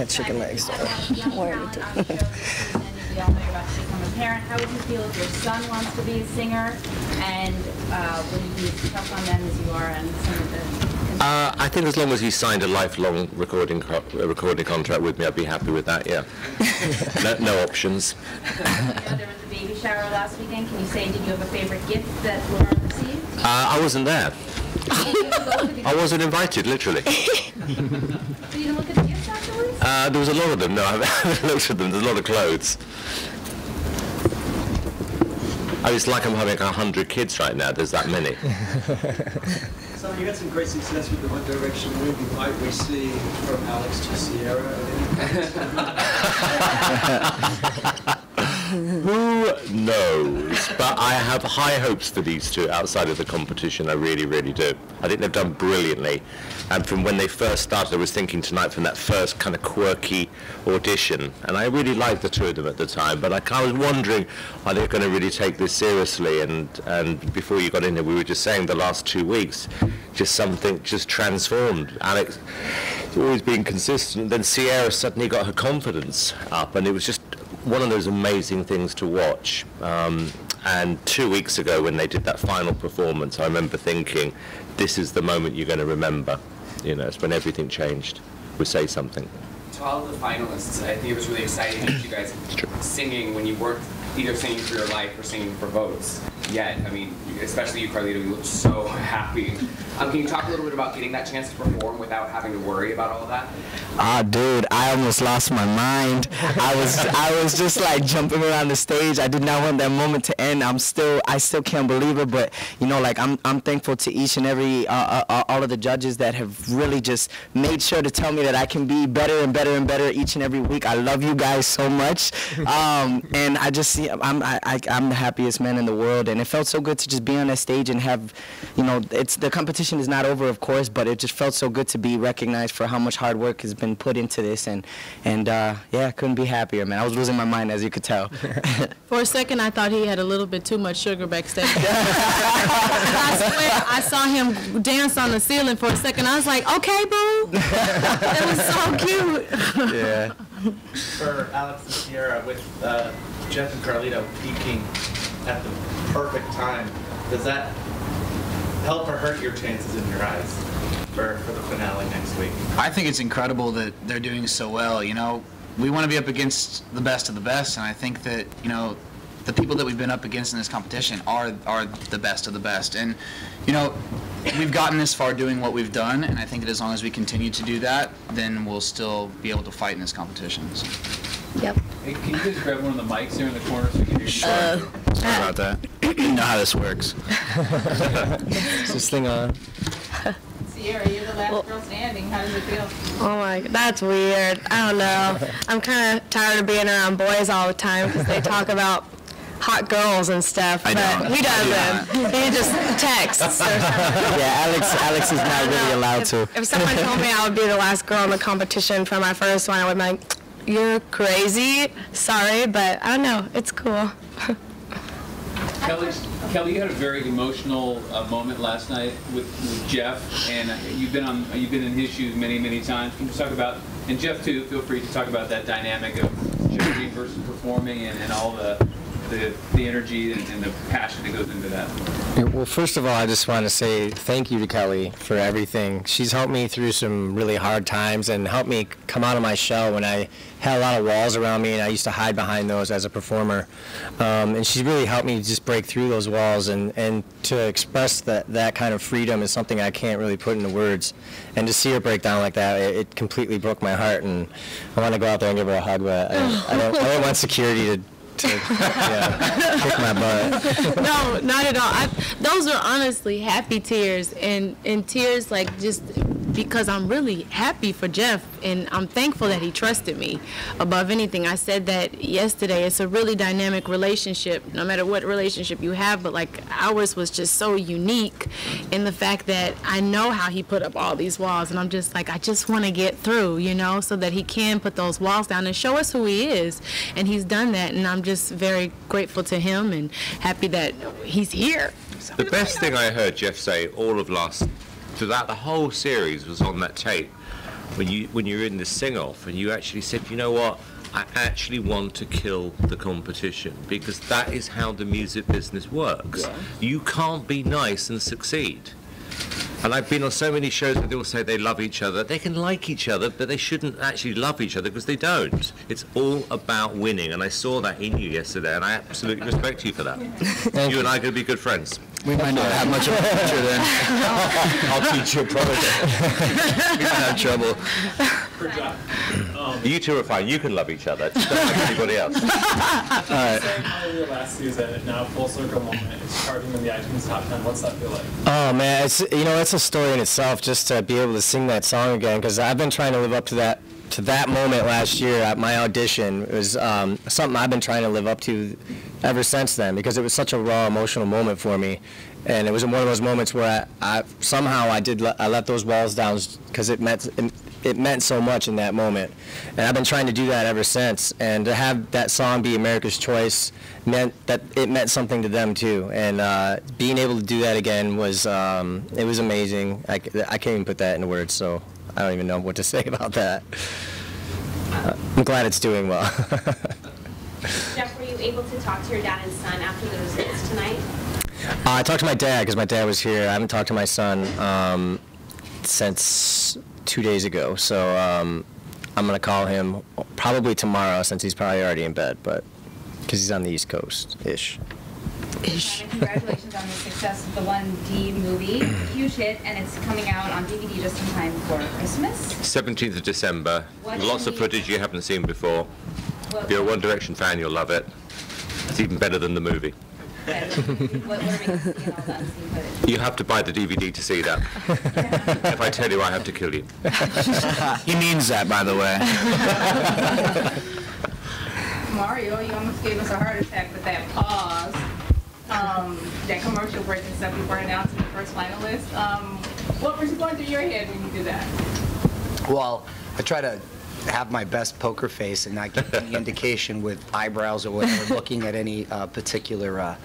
chicken legs. Wearing it too. We all know you're about to become a parent. How would you feel if your son wants to be a singer, and would you be as tough on them as you are on some of the? I think as long as he signed a lifelong recording contract with me, I'd be happy with that. Yeah. No options. There was a baby shower last weekend. Can you say, did you have a favorite gift that Lauren received? I wasn't there. I wasn't invited, literally. So you didn't look at the gifts afterwards? There was a lot of them. No, I haven't looked at them. There's a lot of clothes. Oh, it's like I'm having 100 kids right now. There's that many. So you had some great success with the One Direction movie. Might we see from Alex to Sierra? Who knows? But I have high hopes for these two outside of the competition. I really, really do. I think they've done brilliantly. And from when they first started, I was thinking tonight from that first kind of quirky audition. And I really liked the two of them at the time. But I was wondering, are they going to really take this seriously? And before you got in here, we were just saying the last 2 weeks, just something just transformed. Alex has always been consistent. Then Sierra suddenly got her confidence up. And it was just one of those amazing things to watch. And 2 weeks ago when they did that final performance, I remember thinking, this is the moment you're going to remember. You know, it's when everything changed. We say something. To all of the finalists, I think it was really exciting that you guys singing when you weren't either singing for your life or singing for votes yet. I mean, especially you, Carlito, you looked so happy. Can you talk a little bit about getting that chance to perform without having to worry about all of that? Dude, I almost lost my mind. I was just like jumping around the stage. I did not want that moment to end. I still can't believe it, but you know, like I'm thankful to each and every all of the judges that have really just made sure to tell me that I can be better and better and better each and every week. I love you guys so much, and I just see I'm the happiest man in the world, and it felt so good to just be on that stage and have, you know, the competition is not over, of course, but it just felt so good to be recognized for how much hard work has been put into this, and yeah, I couldn't be happier, man. I was losing my mind, as you could tell. For a second, I thought he had a little bit too much sugar backstage. I swear, I saw him dance on the ceiling for a second. I was like, okay, boo. It was so cute. Yeah. For Alex and Sierra, with Jeff and Carlito peaking at the perfect time, does that help or hurt your chances in your eyes for the finale next week? I think it's incredible that they're doing so well. You know, we want to be up against the best of the best, and I think that, you know, the people that we've been up against in this competition are the best of the best. And, you know, we've gotten this far doing what we've done, and I think that as long as we continue to do that, then we'll still be able to fight in this competition. So. Yep. Hey, can you guys grab one of the mics here in the corner so we can hear you? Sure. Sorry about that. You know how this works. Just thing on. Sierra, you're the last girl standing. How does it feel? Oh my, that's weird. I don't know. I'm kind of tired of being around boys all the time because they talk about hot girls and stuff. But he doesn't. He just texts. Yeah, Alex is not really allowed to. If someone told me I would be the last girl in the competition for my first one, I would be like, you're crazy. Sorry, but I don't know. It's cool. Kelly, you had a very emotional moment last night with Jeff, and you've been in his shoes many times. Can you talk about, and Jeff too, feel free to talk about that dynamic of judging versus performing, and all the energy and the passion that goes into that? Well, first of all, I just want to say thank you to Kelly for everything. She's helped me through some really hard times and helped me come out of my shell when I had a lot of walls around me and I used to hide behind those as a performer. And she's really helped me just break through those walls, and to express that kind of freedom is something I can't really put into words. And to see her break down like that, it completely broke my heart, and I want to go out there and give her a hug, but I don't want security to kick my butt. No, not at all. Those are honestly happy tears, and tears like just because I'm really happy for Jeff, and I'm thankful that he trusted me above anything. I said that yesterday. It's a really dynamic relationship, no matter what relationship you have, but like ours was just so unique in the fact that I know how he put up all these walls, and I'm just like, I just want to get through, you know, so that he can put those walls down and show us who he is, and he's done that, and I'm just very grateful to him and happy that he's here. The best thing I heard Jeff say all of throughout the whole series was on that tape, when you're in the sing-off and you actually said, you know what, I actually want to kill the competition, because that is how the music business works. Yeah. You can't be nice and succeed. And I've been on so many shows where they all say they love each other. They can like each other, but they shouldn't actually love each other, because they don't. It's all about winning, and I saw that in you yesterday, and I absolutely respect you for that. You and I are going to be good friends. We might not have much of a future then. I'll teach you a project. We might have trouble. Good job. You two are fine. You can love each other. Just don't like anybody else. All right. Saying Hallelujah last season, now full circle moment, it's charting in the iTunes top 10. What's that feel like? Oh man, it's it's a story in itself just to be able to sing that song again, because I've been trying to live up to that moment last year at my audition. It was something I've been trying to live up to ever since then, because it was such a raw emotional moment for me, and it was one of those moments where I let those walls down, because it meant so much in that moment, and I've been trying to do that ever since. And to have that song be America's Choice meant that it meant something to them too. And being able to do that again was it was amazing. I can't even put that into words, so I don't even know what to say about that. I'm glad it's doing well. Jeff, were you able to talk to your dad and son after the results tonight? I talked to my dad because my dad was here. I haven't talked to my son since 2 days ago, so I'm going to call him probably tomorrow, since he's probably already in bed, but because he's on the East Coast-ish. Simon, congratulations on the success of the 1D movie. Huge hit, and it's coming out on DVD just in time for Christmas. 17th of December. Lots of footage you haven't seen before. If you're a One Direction fan, you'll love it. It's even better than the movie. What are we going to see in all that unseen footage? You have to buy the DVD to see that. If I tell you, I have to kill you. He means that, by the way. Mario, you almost gave us a heart attack with that pause. That commercial break and stuff before announcing the first finalist. What was going through your head when you did that? Well, I try to have my best poker face and not give any indication with eyebrows or whatever, looking at any particular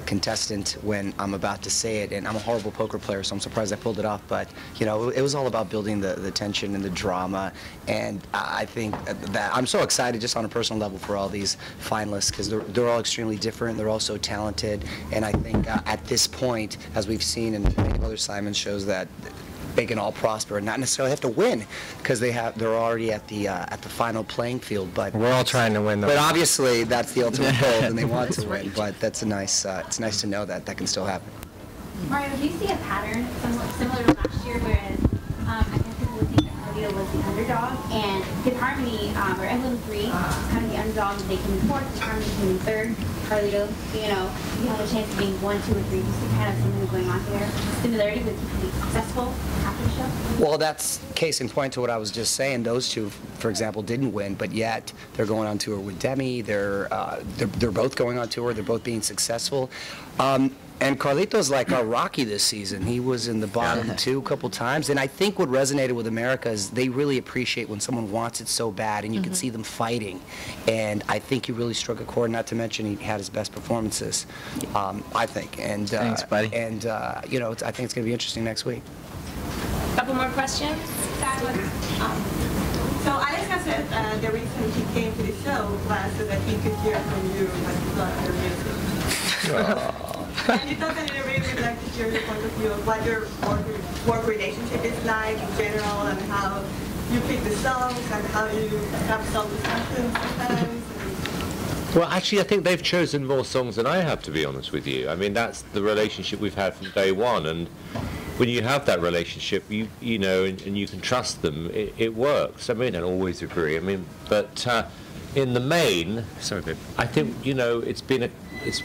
contestant when I'm about to say it. And I'm a horrible poker player, so I'm surprised I pulled it off. But, you know, it was all about building the tension and the drama. And I think that I'm so excited just on a personal level for all these finalists, because they're all extremely different. They're all so talented. And I think at this point, as we've seen in many other Simon shows, that they can all prosper and not necessarily have to win, because they're already at the final playing field. But we're all trying to win, though. But obviously that's the ultimate goal, and they want to win. But that's a nice. It's nice to know that that can still happen. Mario, do you see a pattern similar to last year, whereas I guess people would think that Carlito was the underdog, and Fifth Harmony or Emblem 3 is kind of the underdog, and they came in fourth, Fifth Harmony came in third. Carlito, you know, you have a chance of being 1, 2, or 3. Do you see kind of something going on here? Similarity with people being successful after the show? Well, that's case in point to what I was just saying. Those two, for example, didn't win, but yet they're going on tour with Demi. They're both going on tour. They're both being successful. And Carlito's like our Rocky this season. He was in the bottom two a couple times. And I think what resonated with America is they really appreciate when someone wants it so bad, and you can see them fighting. And I think he really struck a chord, not to mention he had his best performances, I think. And, thanks, buddy. And, you know, I think it's going to be interesting next week. Couple more questions? So Alex said the reason he came to the show was so that he could hear from you what you thought of your music. And you thought that I really would like to hear your point of view of what your work relationship is like in general, and how you pick the songs, and how you have some discussions sometimes. Well, actually, I think they've chosen more songs than I have, to be honest with you. I mean, that's the relationship we've had from day one, and when you have that relationship, you know, and you can trust them, it works. I mean, I don't always agree. I mean, but in the main, sorry, babe, I think, you know, it's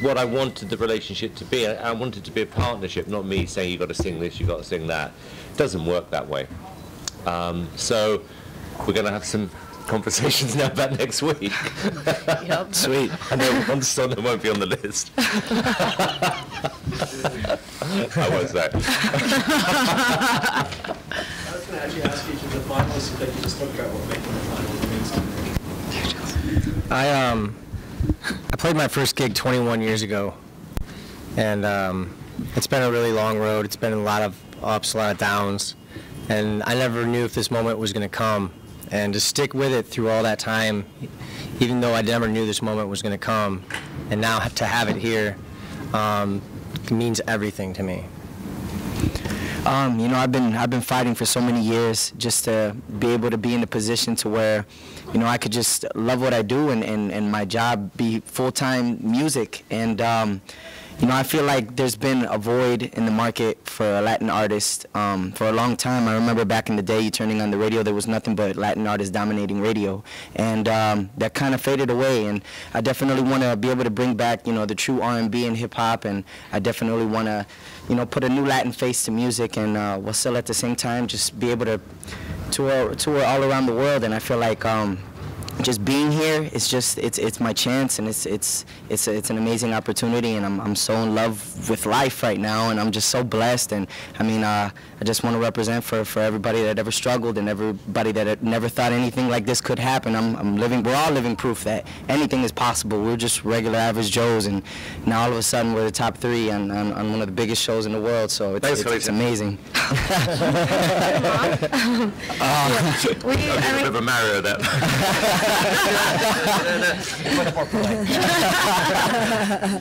what I wanted the relationship to be. I wanted it to be a partnership, not me saying you got to sing this, you got to sing that. It doesn't work that way. So we're going to have some conversations now about next week. Yep. Sweet. I know one song that won't be on the list. I won't say. I was going to actually ask each of the finalists if they could just talk about what making the finals means to them. I played my first gig 21 years ago, and it's been a really long road. It's been a lot of ups, a lot of downs, And I never knew if this moment was going to come. And to stick with it through all that time, even though I never knew this moment was going to come, and now to have it here means everything to me. You know, I've been fighting for so many years just to be able to be in a position to where, you know, I could just love what I do and my job be full-time music. And you know, I feel like there's been a void in the market for a Latin artist for a long time. I remember back in the day, turning on the radio, there was nothing but Latin artists dominating radio, and that kind of faded away. And I definitely want to be able to bring back, you know, the true R&B and hip hop, and I definitely want to, you know, put a new Latin face to music, and while still at the same time just be able to tour all around the world. And I feel like just being here, it's my chance, and it's an amazing opportunity, and I'm so in love with life right now, and I'm just so blessed. And I mean, I just want to represent for everybody that ever struggled and everybody that had never thought anything like this could happen. We're all living proof that anything is possible. We're just regular average Joes, and now all of a sudden we're the top 3 on one of the biggest shows in the world. So it's amazing. We a bit of a Mario there.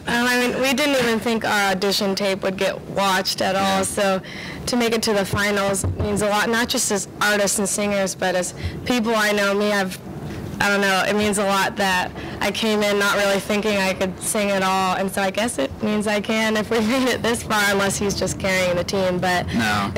I mean, we didn't even think our audition tape would get watched at all, so to make it to the finals means a lot, not just as artists and singers, but as people I know. I don't know, it means a lot that I came in not really thinking I could sing at all, and so I guess it means I can if we made it this far, unless he's just carrying the team, but... No.